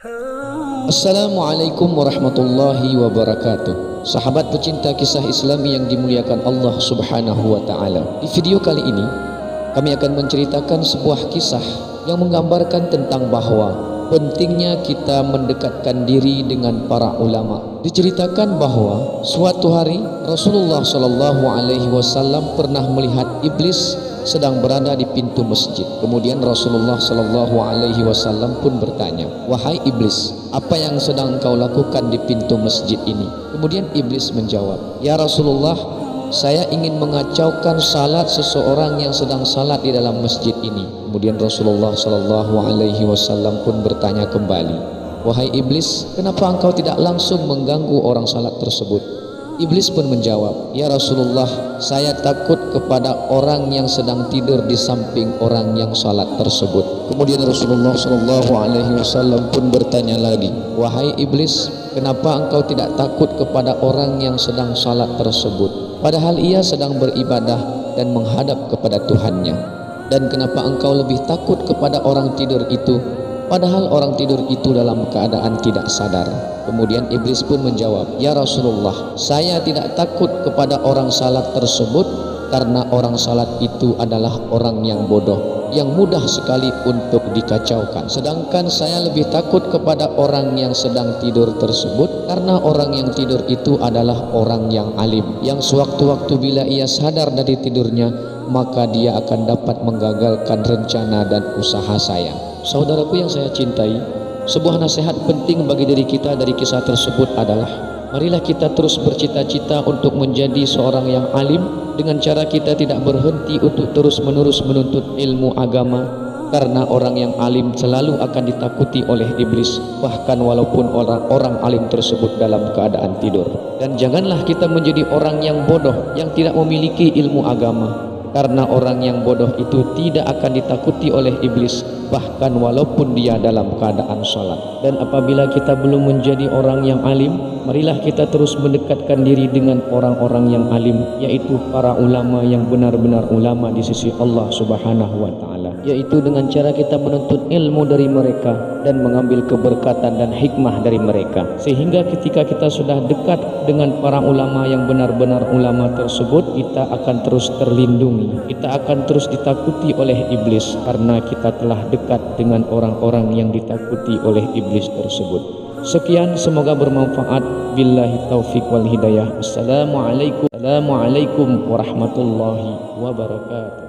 Assalamualaikum warahmatullahi wabarakatuh. Sahabat pecinta kisah Islami yang dimuliakan Allah Subhanahu wa taala. Di video kali ini kami akan menceritakan sebuah kisah yang menggambarkan tentang bahwa pentingnya kita mendekatkan diri dengan para ulama. Diceritakan bahwa suatu hari Rasulullah Shallallahu alaihi wasallam pernah melihat iblis sedang berada di pintu masjid. Kemudian Rasulullah Shallallahu alaihi wasallam pun bertanya, "Wahai iblis, apa yang sedang engkau lakukan di pintu masjid ini?" Kemudian iblis menjawab, "Ya Rasulullah, saya ingin mengacaukan salat seseorang yang sedang salat di dalam masjid ini." Kemudian Rasulullah Shallallahu alaihi wasallam pun bertanya kembali, "Wahai iblis, kenapa engkau tidak langsung mengganggu orang salat tersebut?" Iblis pun menjawab, "Ya Rasulullah, saya takut kepada orang yang sedang tidur di samping orang yang salat tersebut." Kemudian Rasulullah Shallallahu alaihi wasallam pun bertanya lagi, "Wahai iblis, kenapa engkau tidak takut kepada orang yang sedang salat tersebut, padahal ia sedang beribadah dan menghadap kepada Tuhannya? Dan kenapa engkau lebih takut kepada orang tidur itu, padahal orang tidur itu dalam keadaan tidak sadar?" Kemudian iblis pun menjawab, "Ya Rasulullah, saya tidak takut kepada orang salat tersebut karena orang salat itu adalah orang yang bodoh, yang mudah sekali untuk dikacaukan. Sedangkan saya lebih takut kepada orang yang sedang tidur tersebut karena orang yang tidur itu adalah orang yang alim, yang sewaktu-waktu bila ia sadar dari tidurnya, maka dia akan dapat menggagalkan rencana dan usaha saya." Saudaraku yang saya cintai, sebuah nasihat penting bagi diri kita dari kisah tersebut adalah, marilah kita terus bercita-cita untuk menjadi seorang yang alim dengan cara kita tidak berhenti untuk terus-menerus menuntut ilmu agama, karena orang yang alim selalu akan ditakuti oleh iblis, bahkan walaupun orang-orang alim tersebut dalam keadaan tidur. Dan janganlah kita menjadi orang yang bodoh yang tidak memiliki ilmu agama, karena orang yang bodoh itu tidak akan ditakuti oleh iblis, bahkan walaupun dia dalam keadaan salat. Dan apabila kita belum menjadi orang yang alim, marilah kita terus mendekatkan diri dengan orang-orang yang alim, yaitu para ulama yang benar-benar ulama di sisi Allah Subhanahu wa taala, yaitu dengan cara kita menuntut ilmu dari mereka dan mengambil keberkatan dan hikmah dari mereka, sehingga ketika kita sudah dekat dengan para ulama yang benar-benar ulama tersebut, kita akan terus terlindungi, kita akan terus ditakuti oleh iblis, karena kita telah dekat dengan orang-orang yang ditakuti oleh iblis tersebut. Sekian, semoga bermanfaat. Billahi taufik wal hidayah. Assalamualaikum warahmatullahi wabarakatuh.